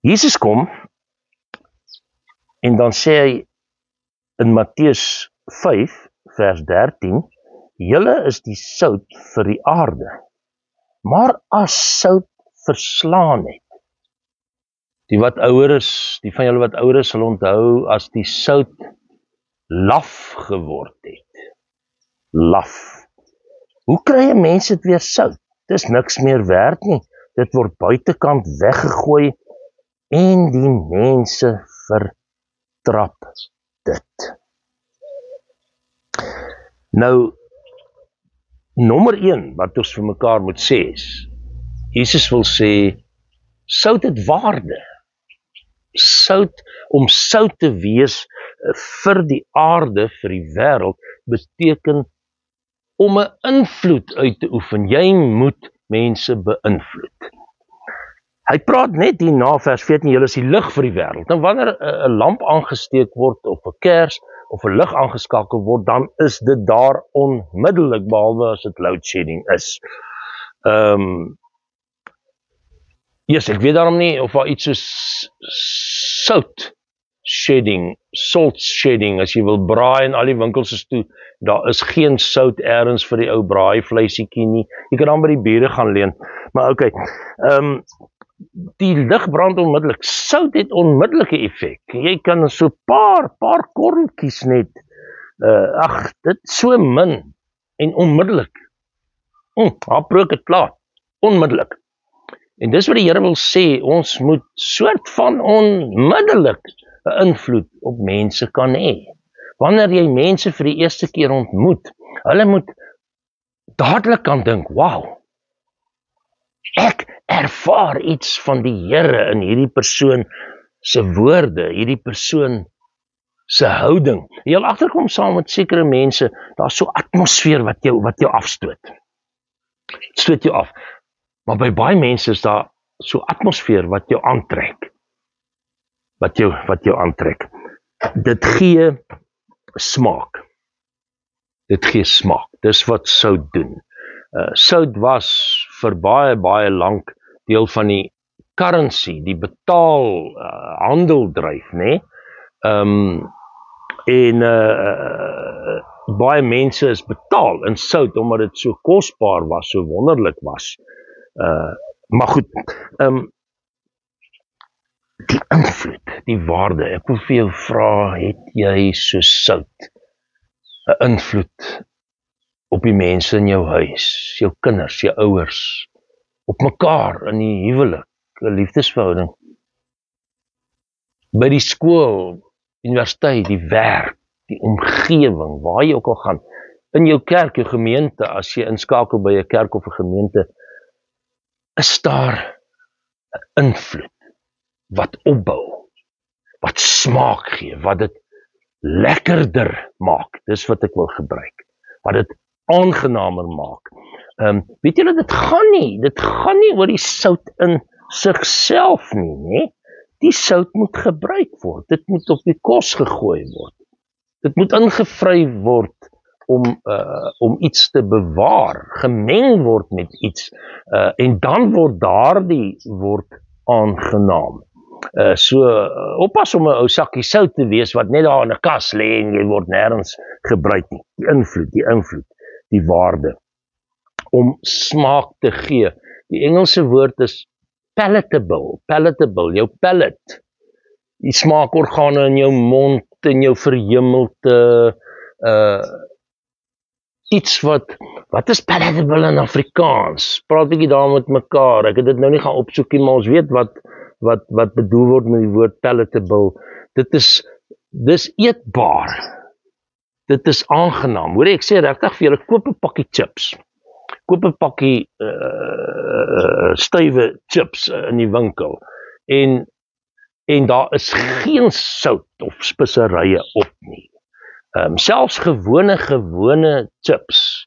Jesus kom en dan sê hy in Matteus 5 vers 13, julle is die sout vir die aarde, maar as sout verslaan het, die wat ouer is, die van julle wat ouer is, sal onthou as die sout laf geword het. Laf. Hoe kry mense dit weer sout? Dis niks meer werd nie. Dit word buitekant weggegooi en die mense vertrap dit. Nou, nommer 1 wat ons vir mekaar moet sê is, Jesus wil sê, sout het waarde. Sout, om sout te wees vir die aarde, vir die wêreld, beteken om 'n invloed uit te oefen. Jy moet mense beïnvloed. Hy praat net hierna vers 14, julle is die lig vir die wêreld. Nou wanneer 'n lamp aangesteek word, of 'n kers, of 'n lig aangeskakel word, dan is dit daar onmiddellik, behalwe as dit load shedding is. Yes, ek weet daarom nie of daar iets soos salt shedding, as jy wil braai en al die winkels is toe, daar is geen sout ergens vir die ou braaivleisiekie nie. Jy kan dan by die bure gaan leen. Maar okay, die lig brand onmiddellik. Sout het onmiddellike effek. Jy kan so paar korreltjies net, dit so min en onmiddellik. Haar broek het klaar, onmiddellik. En dis wat die Here wil sê, ons moet soort van onmiddellik 'n invloed op mense kan hê. Wanneer jy mense vir die eerste keer ontmoet, hulle moet dadelik kan dink, wow, ek ervaar iets van die Here in hierdie persoon se woorde, hierdie persoon se houding. Jy wil agterkom saam met sekere mense, daar's so atmosfeer wat jou afstoot. Stoot jou af. Maar by baie mense is daar so atmosfeer wat jou aantrek. Wat jou aantrek. Dit gee smaak. Dis wat sout doen. Sout was vir baie lank deel van die currency, die betaal handeldryf, né? Baie mense is betaal in sout omdat dit so kosbaar was, so wonderlik was. Maar goed, die invloed, die waarde, ek wil vir jou vra, het jy so sout 'n invloed op die mense in jou huis, jou kinders, jou ouers, op mekaar, in die huwelik, 'n liefdesverhouding, by die skool, universiteit, die werk, die omgewing, waar jy ook al gaan, in jou kerk, jou gemeente, as jy inskakel by 'n kerk of 'n gemeente, is daar 'n invloed wat opbou, wat smaak gee, wat dit lekkerder maak, dis wat ek wil gebruik, wat dit aangenamer maak. Weet julle, dit gaan nie oor die sout in sigself nie, die sout moet gebruik word, dit moet op die kos gegooi word, dit moet ingevry word om iets te bewaar, gemeng word met iets, en dan word daardie woord aangenaam. Oppas om 'n ou sakkie sout te wees wat net daar in 'n kas lê en jy word nêrens gebruik nie. Die invloed, die waarde om smaak te gee. Die Engelse woord is palatable, jou palate, die smaakorgane in jou mond en jou verhemelte, iets wat is palatable in Afrikaans? Praat bietjie daar met mekaar. Ek het dit nou nie gaan opsoek nie, maar ons weet wat bedoel word met die woord palatable. Dis eetbaar. Dit is aangenaam. Hoor ek sê regtig vir julle, koop 'n pakkie chips. Koop 'n pakkie stywe chips in die winkel. En daar is geen sout of speserye op nie. Selfs gewone chips,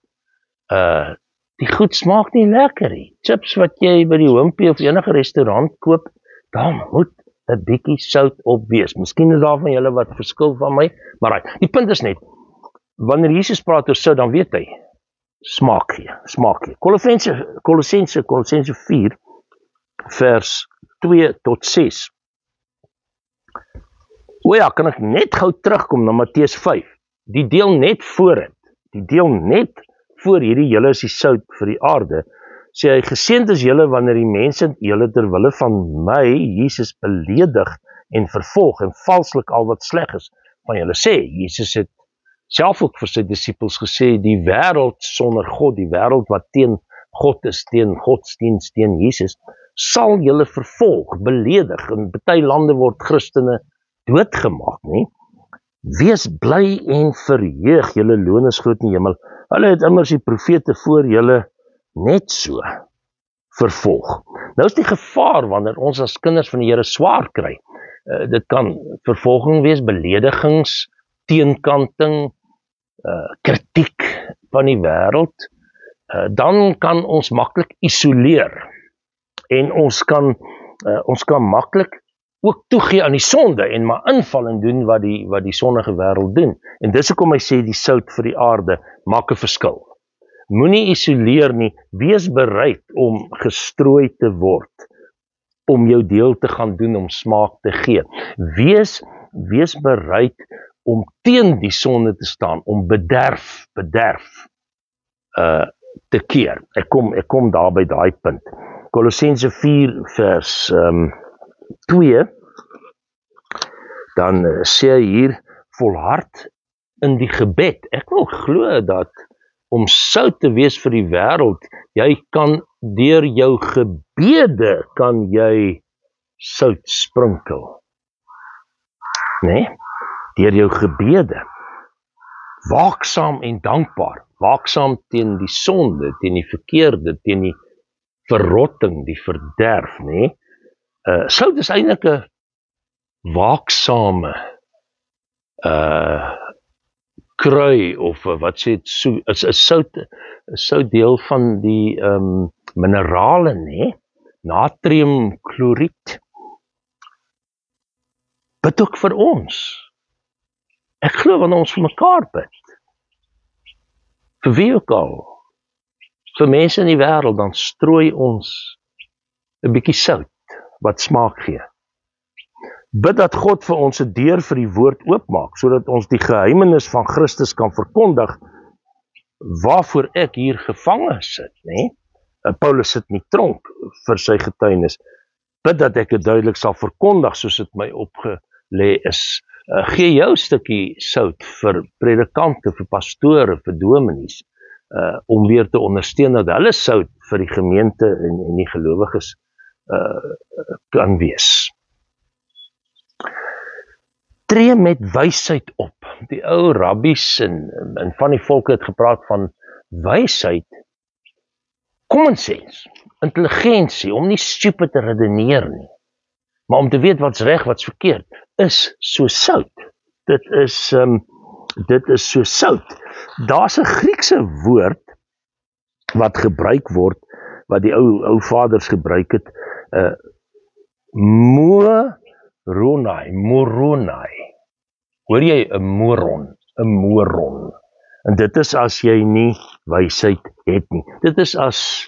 die goed smaak nie lekker nie. Chips wat jy by die Wimpie of enige restaurant koop, daar moet 'n bietjie sout op wees. Miskien is daar van julle wat verskil van my, maar die punt is net, wanneer Jesus praat oor sout, dan weet hy, smaak gee. Kolossense 4, vers 2 tot 6, O ja, kan ek net gou terugkom na Matteus 5. Die deel net voor het. Die deel net voor hierdie julle is die sout vir die aarde. Sê hy, geseënd is julle wanneer die mense julle ter wille van my, Jesus, beledig en vervolg en valslik al wat sleg is van julle sê. Jesus het self ook vir sy disippels gesê, die wêreld sonder God, die wêreld wat teen God is, teen godsdienst, teen Jesus, sal julle vervolg, beledig. In baie lande word Christene doodgemaak, nie? Wees bly en verheug, julle loon is groot in die hemel. Hulle het immers die profete voor julle net so vervolg. Nou is die gevaar wanneer ons as kinders van die Here swaar kry. Dit kan vervolging wees, beledigings, teenkanting, kritiek van die wêreld. Dan kan ons maklik isoleer en ons kan maklik ook toegee aan die sonde en maar inval en doen wat die sondige wêreld doen. En dis hoekom hy sê die sout vir die aarde maak 'n verskil. Moenie isoleer nie, wees bereid om gestrooi te word, om jou deel te gaan doen, om smaak te gee. Wees bereid om teen die sonde te staan, om bederf te keer. Ek kom daar by daai punt. Kolossense 4 vers 2, dan sê hy hier, volhard in die gebed. Ek wil glo dat om sout te wees vir die wêreld, jy kan deur jou gebede kan jy sout sprinkel. Nee, deur jou gebede. Waaksaam en dankbaar. Waaksaam teen die sonde, teen die verkeerde, teen die verrotting, die verderf, nee. Sout is eintlik 'n waaksame krui of wat sê dit, is sout deel van die minerale, nee, natriumkloried. Bid ook vir ons. Ek glo wanneer ons vir mekaar bid, vir wie ook al, vir mense in die wêreld, dan strooi ons 'n bietjie sout wat smaak gee. Bid dat God vir ons 'n deur vir die woord oopmaak, sodat ons die geheimenis van Christus kan verkondig, waarvoor ek hier gevange sit, nee? Paulus sit in die tronk vir sy getuienis. Bid dat ek dit duidelik sal verkondig, soos dit my opgelê is. Gee jou stukkie sout vir predikante, vir pastore, vir dominees, om weer te ondersteun dat hulle sout vir die gemeente en die gelowiges kan wees. Tree met wysheid op. Die ou rabbies en van die volke het gepraat van wysheid, common sense, intelligensie, om nie stupid te redeneer nie, maar om te weet wat's reg, wat's verkeerd, is so sout. Dit is so sout. Daar's 'n Griekse woord wat gebruik word, wat die ou vaders gebruik het, moronai. Hoor jy, 'n moron. En dit is as jy nie wysheid het nie. Dit is as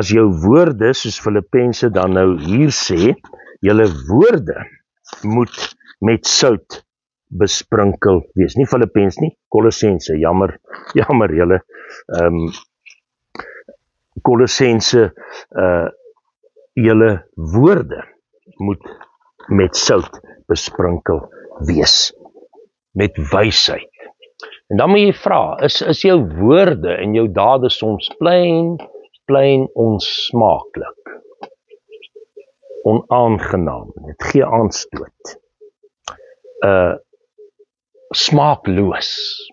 jou woorde, soos Filippense dan nou hier sê, julle woorde moet met sout besprinkel wees. Nie Filippense nie, Kolossense, jammer julle. Kolossense, julle woorde moet met sout besprinkel wees, met wysheid. En dan moet jy vra, is jou woorde en jou dade soms plain onsmaaklik, onaangenaam, dit gee aanstoot, smaakloos,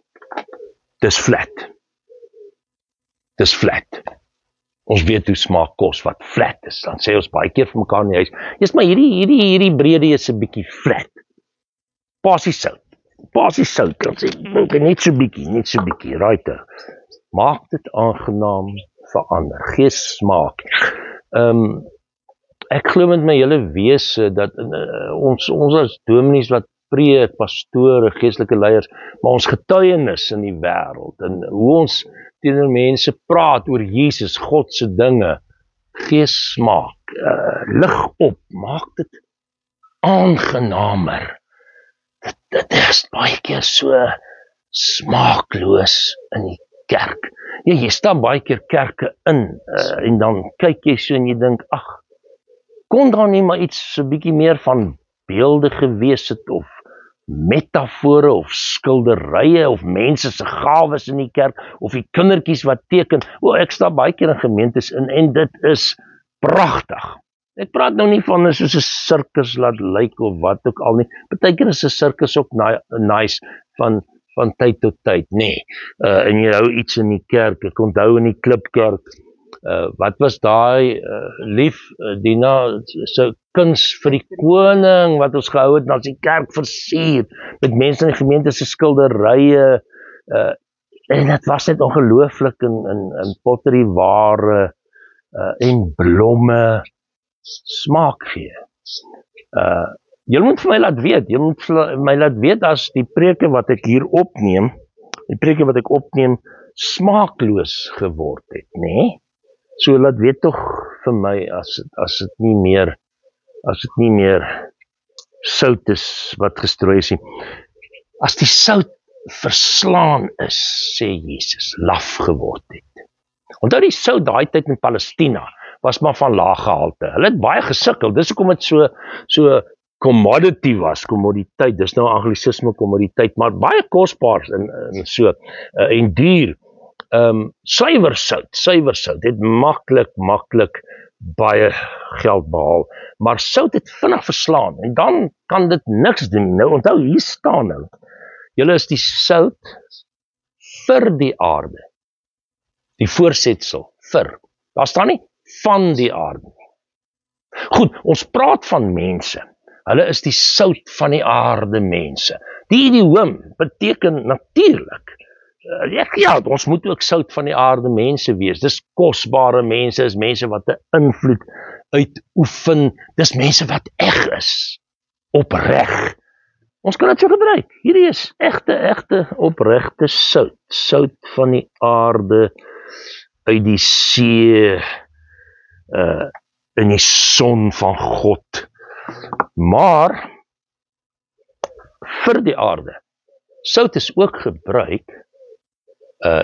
dis flat. Ons weet hoe smaak kos wat flat is. Dan sê ons baie keer vir mekaar in die huis, "Jy's maar hierdie brede is 'n bietjie flat." Pasie sout, dan sê ek, net so bietjie, right. Maak dit aangenaam, verander, gee smaak. Ek glo met my hele wese dat ons as dominees wat preek, pastore, geestelike leiers, maar ons getuienis in die wêreld en hoe ons teenoor mense praat oor Jesus, God se dinge, gee smaak, lig op, maak dit aangenamer. dit is baie keer so smaakloos in die kerk. Ja, jy staan baie keer kerke in en dan kyk jy so en jy dink, ag, kon daar nie maar iets so 'n bietjie meer van beelde gewees het of metafore of skilderye of mense se gawes in die kerk of die kindertjies wat teken. Ek staan baie keer in gemeentes in en dit is pragtig. Ek praat nou nie van soos 'n sirkus laat lyk of wat ook al nie. Partykeer is 'n sirkus ook nice van tyd tot tyd, nee. En jy hou iets in die kerk. Ek onthou in die Klipkerk, wat was daai lief, Dina, so kuns vir die koning wat ons gehou het, en as die kerk versier met mense in die gemeente se skilderye, en dit was net ongelooflik in potterieware en blomme smaak gee. Jy moet vir my laat weet, as die preke wat ek hier opneem, smaakloos geword het, nee? So laat weet tog vir my as dit nie meer sout is wat gestrooi is nie. As die sout verslaan is, sê Jesus, laf geword het. Onthou die sout daai tyd in Palestina was maar van lae gehalte. Hulle het baie gesukkel. Dis hoekom dit so commodity was, kommoditeit. Dis nou anglisisme kommoditeit, maar baie kosbaar en duur. Suiwer sout het maklik baie geld behaal, maar sout het vinnig verslaan en dan kan dit niks doen. Nou onthou, hier staan nou, julle is die sout vir die aarde. Die voorsetsel vir. Daar staan nie van die aarde. Goed, ons praat van mense. Hulle is die sout van die aarde mense. Die idioom beteken natuurlik. Ja, ons moet ook sout van die aarde mense wees. Dis kosbare mense, is mense wat 'n invloed uitoefen. Dis mense wat eg is. Opreg. Ons kan dit so gebruik. Hierdie is egte opregte sout. Sout van die aarde, uit die see, in die son van God. Maar vir die aarde. Sout is ook gebruik.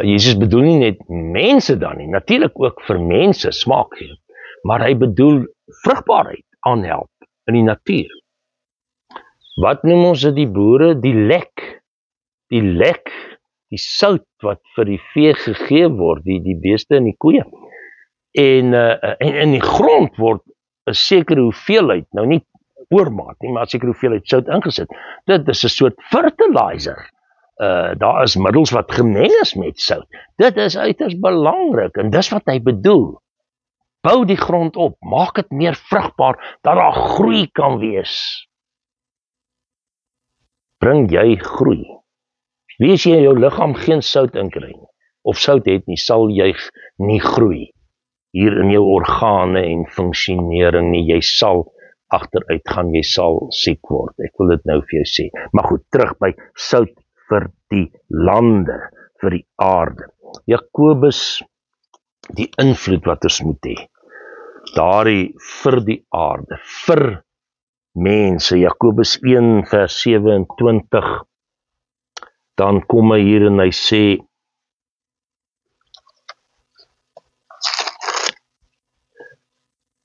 Jesus bedoel nie net mense dan nie, natuurlik ook vir mense smaak gee, maar hy bedoel vrugbaarheid aanhelp in die natuur. Wat noem ons dit die boere? Die lek, die sout wat vir die vee gegee word, die beeste en die koeie. En in die grond word 'n sekere hoeveelheid, nou nie oormaat nie, maar 'n sekere hoeveelheid sout ingesit. Dit is 'n soort fertilizer. Daar is middels wat gemeng is met sout. Dit is uiters belangrik en dis wat hy bedoel. Bou die grond op, maak dit meer vrugbaar, dat daar groei kan wees. Bring jy groei. Wie as jy in jou liggaam geen sout inkry nie, of sout het nie, sal jy nie groei. Hier in jou organe en funksionering nie, jy sal agteruit gaan, jy sal siek word. Ek wil dit nou vir jou sê. Maar goed, terug by sout vir die lande, vir die aarde. Jakobus, die invloed wat ons moet hê, daardie vir die aarde, vir mense, Jakobus 1 vers 27, dan kom hy hier en hy sê,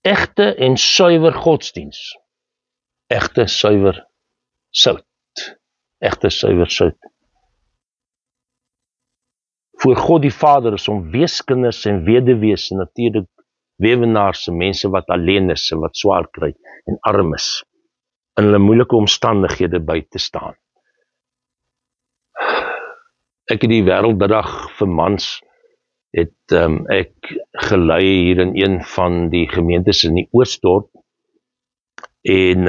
egte en suiwer godsdiens, egte suiwer sout, egte suiwer sout. Voor God die Vader is om weeskinders en weduwees en natuurlik weewenaars en mense wat alleen is en wat swaar kry en arm is in hulle moeilike omstandighede by te staan. Ek het die wêrelddag vir mans het ek gelei hier in een van die gemeentes in die Oostdorp en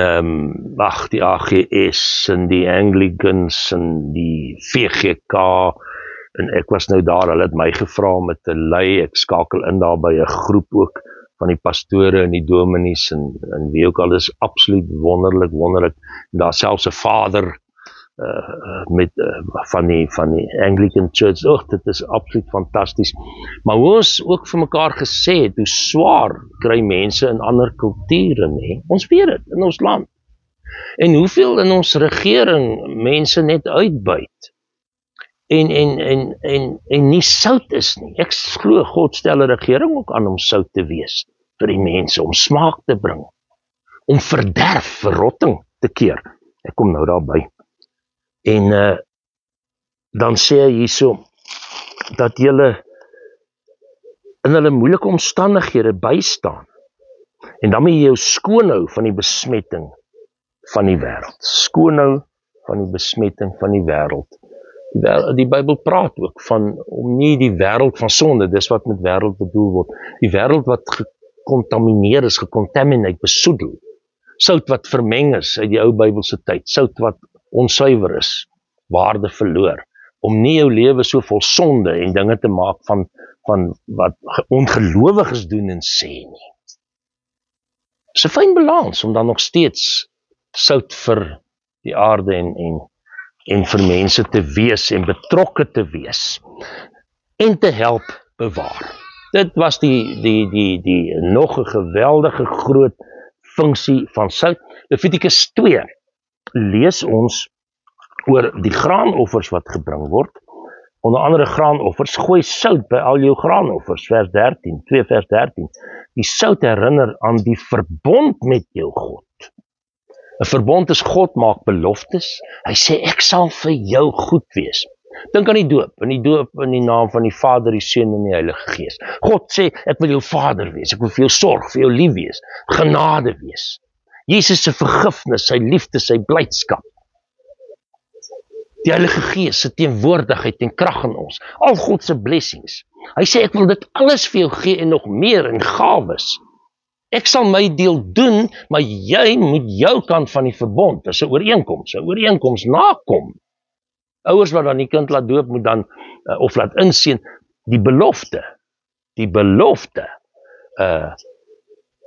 die AGS en die Anglicans en die VGK en ek was nou daar, hulle het my gevra om te lei, ek skakel in daar by 'n groep ook van die pastore en die dominees en wie ook al, is absoluut wonderlik, daar selfs 'n vader van die Anglican Church, dit is absoluut fantasties, maar hoe ons ook vir mekaar gesê het, hoe swaar kry mense in ander kulture, nee? Ons weet dit, in ons land, En hoeveel in ons regering mense net uitbuit en nie sout is nie. Ek glo God stel 'n regering ook aan om sout te wees vir die mense, om smaak te bring, om verrotting te keer. Ek kom nou daarby. En dan sê hy hierso dat julle in hulle moeilike omstandighede bystaan. En dan moet jy jou skoonhou van die besmetting van die wêreld. Skoonhou van die besmetting van die wêreld. Die Bybel praat ook van om nie die wêreld van sonde, dis wat met wêreld bedoel word, die wêreld wat gecontamineer is, gecontaminate, besoedel, sout wat vermeng is uit die ou Bybelse tyd, sout wat onsuiwer is, waarde verloor, om nie jou lewe so vol sonde en dinge te maak van wat ongelowiges doen en sê nie. Dis 'n fyn balans om dan nog steeds sout vir die aarde en vir mense te wees en betrokke te wees en te help bewaar. Dit was die nog 'n geweldige groot funksie van sout. Levitikus 2 lees ons oor die graanoffers wat gebring word. Onder andere graanoffers, gooi sout by al jou graanoffers, vers 13, 2 vers 13. Die sout herinner aan die verbond met jou God. 'n Verbond is God maak beloftes. Hy sê ek sal vir jou goed wees. Dink aan die doop in die naam van die Vader, die Seun en die Heilige Gees. God sê ek wil jou Vader wees, ek wil vir jou sorg, vir jou lief wees, genade wees. Jesus se vergifnis, sy liefde, sy blydskap. Die Heilige Gees se teenwoordigheid en krag in ons. Al God se blessings. Hy sê ek wil dit alles vir jou gee en nog meer in gawes. Ek sal my deel doen, maar jy moet jou kant van die verbond, dis 'n ooreenkoms nakom. Ouers wat dan die kind laat doop moet dan of laat inseën die belofte.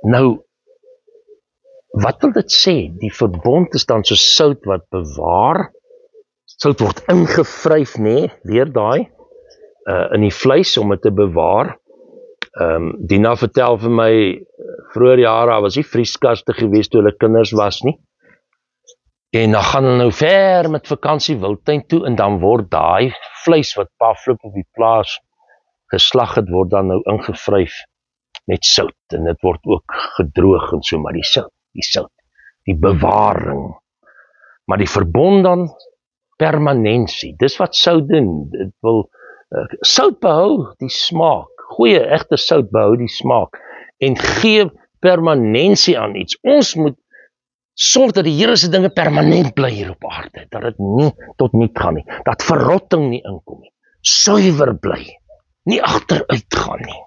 Nou wat wil dit sê? Die verbond is dan so sout wat bewaar. Sout word ingevryf, weer daai in die vleis om dit te bewaar. Dina vertel vir my vroeër jare, was nie vrieskaste gewees toe hulle kinders was nie. En dan gaan hulle nou ver met vakansie wildtuin toe en dan word daai vleis wat pa Flip op die plaas geslag het, word dan nou ingevryf met sout en dit word ook gedroog en so, maar die sout, die bewaring. Maar die verbond dan permanensie. Dis wat sout doen. Dit wil sout behou die smaak. Goeie egte sout behou die smaak en gee permanensie aan iets. Ons moet sorg dat die Here se dinge permanent bly hier op aarde, dat dit nie tot niet gaan nie, dat verrotting nie inkom nie, suiwer bly, nie agteruit gaan nie.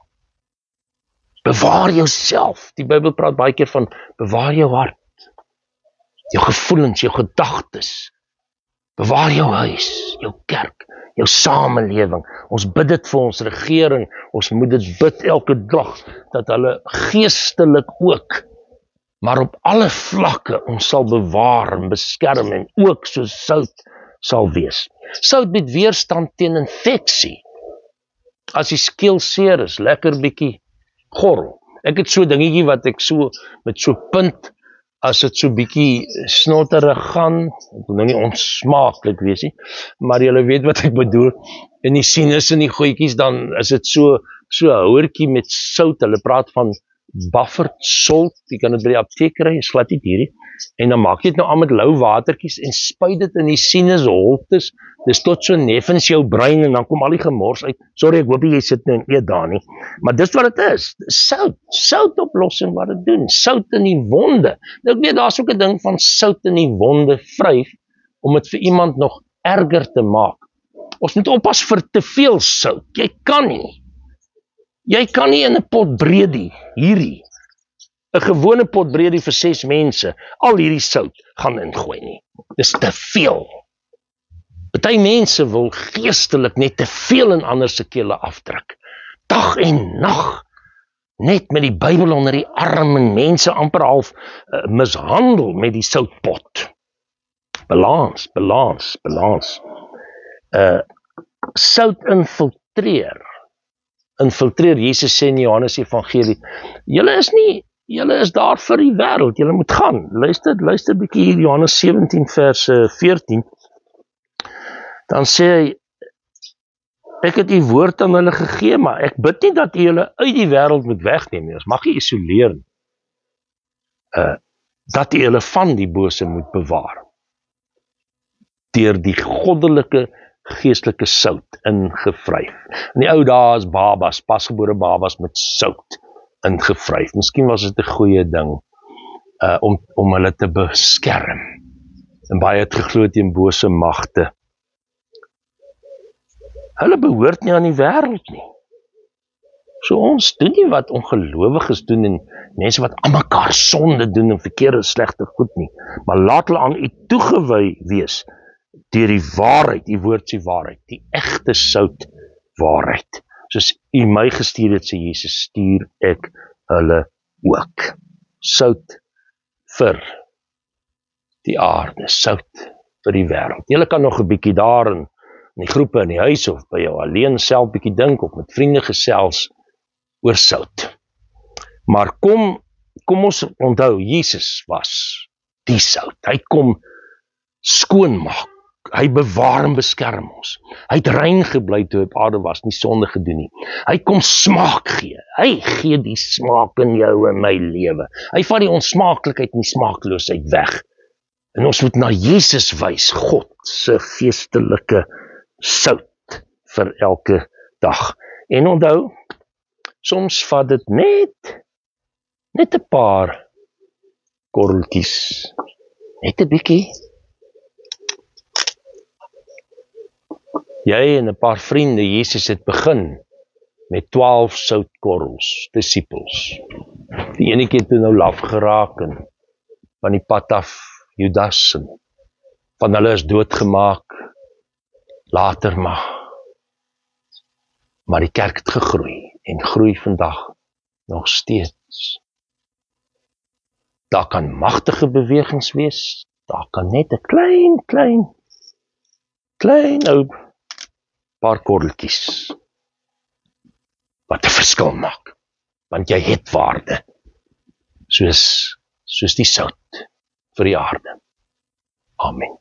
Bewaar jouself. Die Bybel praat baie keer van bewaar jou hart, jou gevoelens, jou gedagtes. Bewaar jou huis, jou kerk, jou samelewing. Ons bid dit vir ons regering. Ons moet dit bid elke dag, dat hulle geestelik ook, maar op alle vlakke ons sal bewaar en beskerm en ook soos sout sal wees. Sout bied weerstand teen infeksie. As die skeel seer is, lekker bietjie gorrel. Ek het so 'n dingetjie wat ek so met so punt, as dit so bietjie snotterig gaan, ek wil nou nie onsmaaklik wees nie, maar julle weet wat ek bedoel, en die sinus en die goedjies, dan is dit so 'n houertjie met sout, hulle praat van buffered salt, jy kan dit by die apteek kry, is glad nie hierdie, en dan maak jy dit nou aan met lou watertjies, en spuit dit in die sinusholtes, dis tot so neffens jou brein, en dan kom al die gemors uit. Sorry, ek hoop jy sit nou en eet daar nie, maar dis wat dit is, soutoplossing wat dit doen, sout in die wonde. Nou ek weet, daar is ook 'n ding van sout in die wonde vryf, om dit vir iemand nog erger te maak. Ons moet oppas vir te veel sout, jy kan nie in 'n pot breedie, hierdie, 'n gewone pot breedie vir 6 mense, al hierdie sout gaan ingooi nie. Dis te veel. Party mense wil geestelik net te veel in ander se kele afdruk. Dag en nag, net met die Bybel onder die arm en mense amper half mishandel met die soutpot. Balans. Sout infiltreer. Jesus sê in Johannes Evangelie, julle is nie julle is daar vir die wêreld, julle moet gaan. Luister bietjie hier, Johannes 17 vers 14. Dan sê hy, ek het die woord aan hulle gegee, maar ek bid nie dat julle uit die wêreld moet wegneem nie. Ons mag nie isoleer nie. Dat julle van die bose moet bewaar. Deur die goddelike geestelike sout ingevryf. In die ou dae is babas, pasgebore babas met sout ingevryf. Miskien was dit 'n goeie ding om hulle te beskerm. En baie het geglo teen bose magte. Hulle behoort nie aan die wêreld nie. So ons doen nie wat ongelowiges doen en mense wat aan mekaar sonde doen en verkeerde slegte goed nie, maar laat hulle aan u toegewy wees deur die waarheid, die woord se waarheid, die egte sout waarheid. Soos u my gestuur het, sê Jesus, stuur ek hulle ook. Sout vir die aarde, sout vir die wêreld. Julle kan nog 'n bietjie daar in die groepe in die huis of by jou alleen self bietjie dink of met vriende gesels oor sout. Maar kom ons onthou, Jesus was die sout. Hy kom skoonmaak. Hy bewaar en beskerm ons. Hy het rein gebly toe hy op aarde was, nie sonde gedoen nie. Hy kom smaak gee. Hy gee die smaak in jou en my lewe. Hy vat die onsmaaklikheid en die smaakloosheid weg. En ons moet na Jesus wys, God se geestelike sout vir elke dag. En onthou, soms vat dit net 'n paar korreltjies, net 'n bietjie. Jy en 'n paar vriende, Jesus het begin met 12 soutkorrels, disippels. Die enetjie het toe nou laf geraak en van die pad af Judas en van hulle is doodgemaak. Later maar die kerk het gegroei en groei vandag nog steeds. Daar kan magtige bewegings wees, daar kan net 'n klein ou paar korreltjies wat 'n verskil maak, want jy het waarde, soos die sout vir die aarde. Amen.